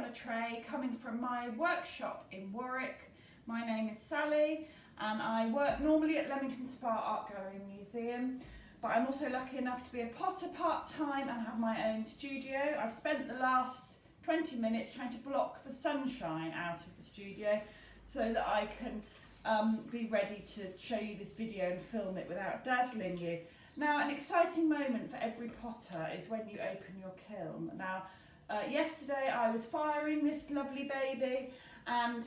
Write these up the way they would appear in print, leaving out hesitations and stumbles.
on a tray coming from my workshop in Warwick. My name is Sally and I work normally at Leamington Art Gallery and Museum, but I'm also lucky enough to be a potter part-time and have my own studio. I've spent the last 20 minutes trying to block the sunshine out of the studio so that I can be ready to show you this video and film it without dazzling you. Now, an exciting moment for every potter is when you open your kiln. Now, yesterday I was firing this lovely baby and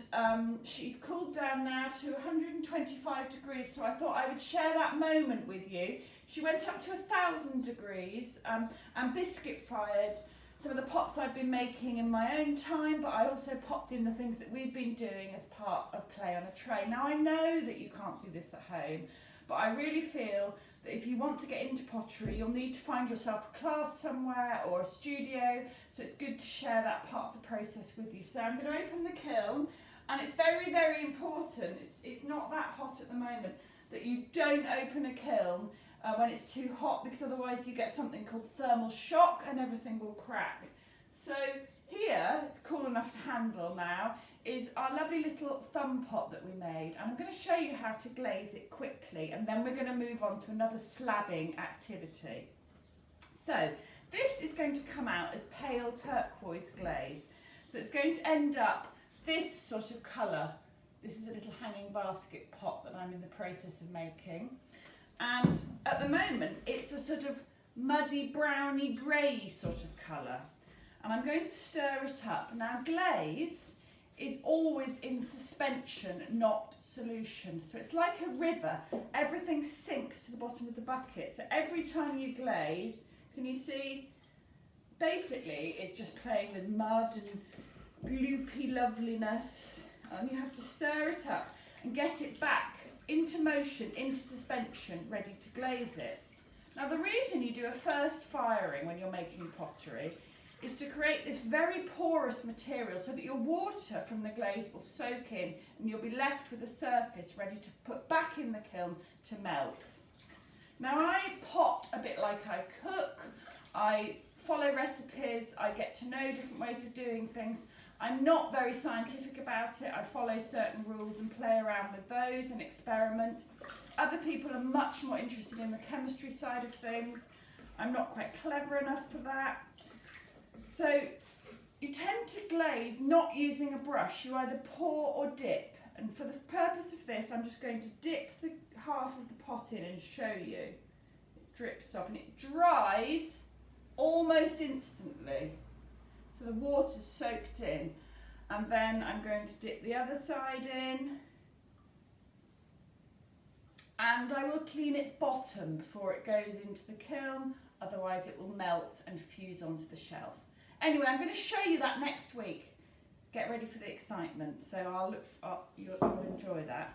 she's cooled down now to 125 degrees, so I thought I would share that moment with you. She went up to 1,000 degrees and biscuit fired some of the pots I've been making in my own time, but I also popped in the things that we've been doing as part of Clay on a Tray. Now, I know that you can't do this at home, but I really feel that if you want to get into pottery, you'll need to find yourself a class somewhere or a studio, so it's good to share that part of the process with you. So I'm going to open the kiln, and it's very, very important, it's not that hot at the moment, that you don't open a kiln when it's too hot, because otherwise you get something called thermal shock and everything will crack. So here, it's cool enough to handle now, is our lovely little thumb pot that we made, and I'm going to show you how to glaze it quickly, and then we're going to move on to another slabbing activity. So this is going to come out as pale turquoise glaze, so it's going to end up this sort of colour. This is a little hanging basket pot that I'm in the process of making, and at the moment it's a sort of muddy browny grey sort of colour, and I'm going to stir it up. Now, glaze is always in suspension, not solution. So it's like a river, everything sinks to the bottom of the bucket. So every time you glaze, can you see, basically it's just playing with mud and gloopy loveliness, and you have to stir it up and get it back into motion, into suspension, ready to glaze it. Now, the reason you do a first firing when you're making pottery is to create this very porous material so that your water from the glaze will soak in and you'll be left with a surface ready to put back in the kiln to melt. Now, I pot a bit like I cook, I follow recipes, I get to know different ways of doing things. I'm not very scientific about it. I follow certain rules and play around with those and experiment. Other people are much more interested in the chemistry side of things. I'm not quite clever enough for that. So you tend to glaze not using a brush. You either pour or dip. And for the purpose of this, I'm just going to dip the half of the pot in and show you. It drips off and it dries almost instantly. So the water's soaked in. And then I'm going to dip the other side in. And I will clean its bottom before it goes into the kiln. Otherwise it will melt and fuse onto the shelf. Anyway, I'm going to show you that next week. Get ready for the excitement. So you'll enjoy that.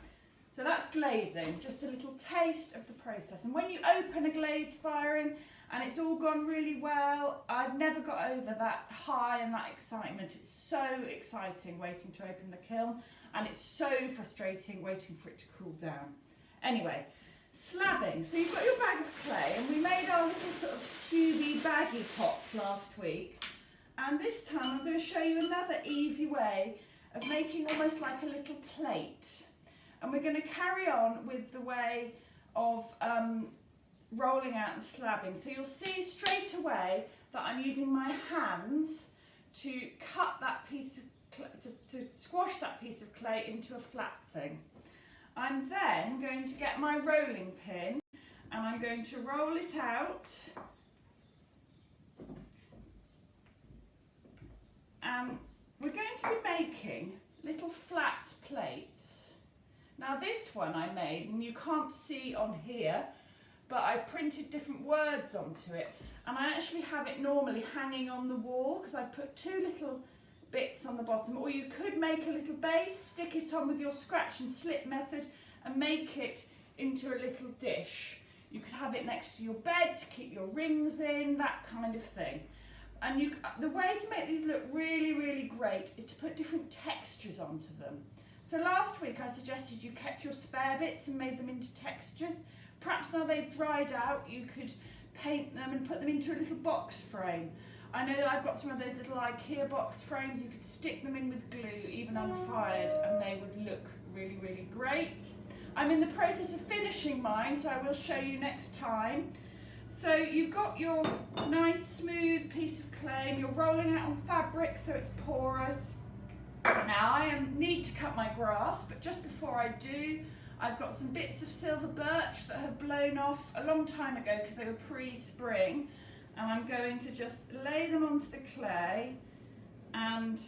So that's glazing, just a little taste of the process. And when you open a glaze firing and it's all gone really well, I've never got over that high and that excitement. It's so exciting waiting to open the kiln, and it's so frustrating waiting for it to cool down. Anyway, slabbing. So you've got your bag of clay, and we made our little sort of cubey baggy pots last week. And this time I'm going to show you another easy way of making almost like a little plate. And we're going to carry on with the way of rolling out and slabbing. So you'll see straight away that I'm using my hands to cut that piece of clay, to squash that piece of clay into a flat thing. I'm then going to get my rolling pin and I'm going to roll it out. And we're going to be making little flat plates. Now, this one I made, and you can't see on here, but I've printed different words onto it, and I actually have it normally hanging on the wall because I've put two little bits on the bottom. Or you could make a little base, stick it on with your scratch and slip method and make it into a little dish. You could have it next to your bed to keep your rings in, that kind of thing. And the way to make these look really, really great is to put different textures onto them. So last week I suggested you kept your spare bits and made them into textures. Perhaps now they've dried out, you could paint them and put them into a little box frame. I know that I've got some of those little IKEA box frames. You could stick them in with glue, even unfired, and they would look really, really great. I'm in the process of finishing mine, so I will show you next time. So you've got your nice smooth piece of clay, and you're rolling out on fabric so it's porous. Now I need to cut my grass, but just before I do, I've got some bits of silver birch that have blown off a long time ago because they were pre-spring, and I'm going to just lay them onto the clay and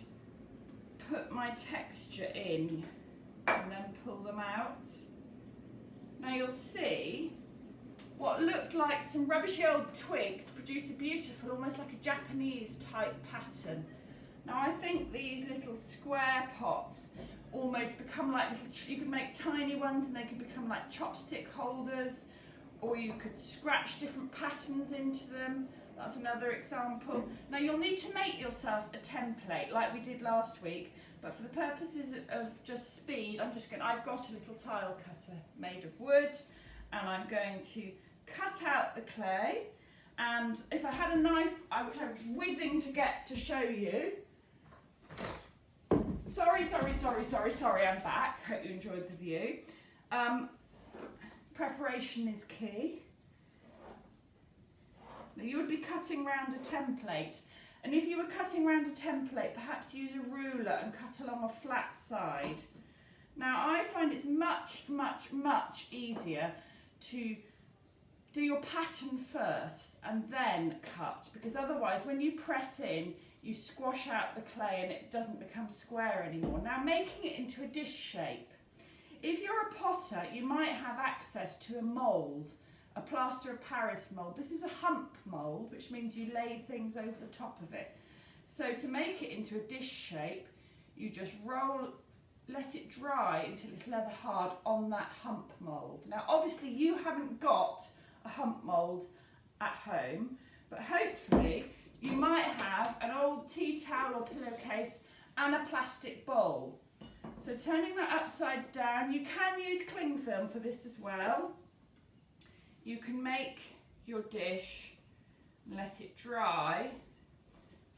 put my texture in and then pull them out. Now you'll see what looked like some rubbishy old twigs produce a beautiful, almost like a Japanese type pattern. Now I think these little square pots almost become like little, you could make tiny ones and they could become like chopstick holders, or you could scratch different patterns into them. That's another example. Now you'll need to make yourself a template like we did last week, but for the purposes of just speed, I've got a little tile cutter made of wood, and I'm going to cut out the clay. And if I had a knife, which I was whizzing to get to show you. Sorry, I'm back. Hope you enjoyed the view. Preparation is key. Now you would be cutting round a template, and if you were cutting round a template, perhaps use a ruler and cut along a flat side. Now I find it's much easier to do your pattern first and then cut, because otherwise when you press in, you squash out the clay and it doesn't become square anymore. Now making it into a dish shape. If you're a potter, you might have access to a mould, a plaster of Paris mould. This is a hump mould, which means you lay things over the top of it. So to make it into a dish shape, you just let it dry until it's leather hard on that hump mould. Now obviously you haven't got a hump mould at home, but hopefully you might have an old tea towel or pillowcase and a plastic bowl. So turning that upside down, you can use cling film for this as well. You can make your dish, let it dry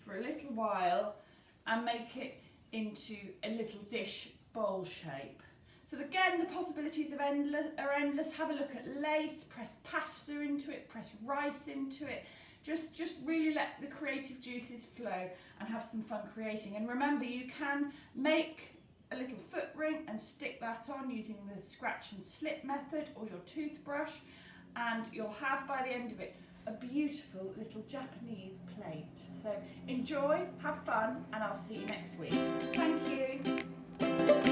for a little while and make it into a little dish bowl shape. So again, the possibilities are endless. Have a look at lace, press pasta into it, press rice into it. Just really let the creative juices flow and have some fun creating. And remember, you can make a little foot ring and stick that on using the scratch and slip method or your toothbrush, and you'll have by the end of it a beautiful little Japanese plate. So enjoy, have fun, and I'll see you next week. Thank you.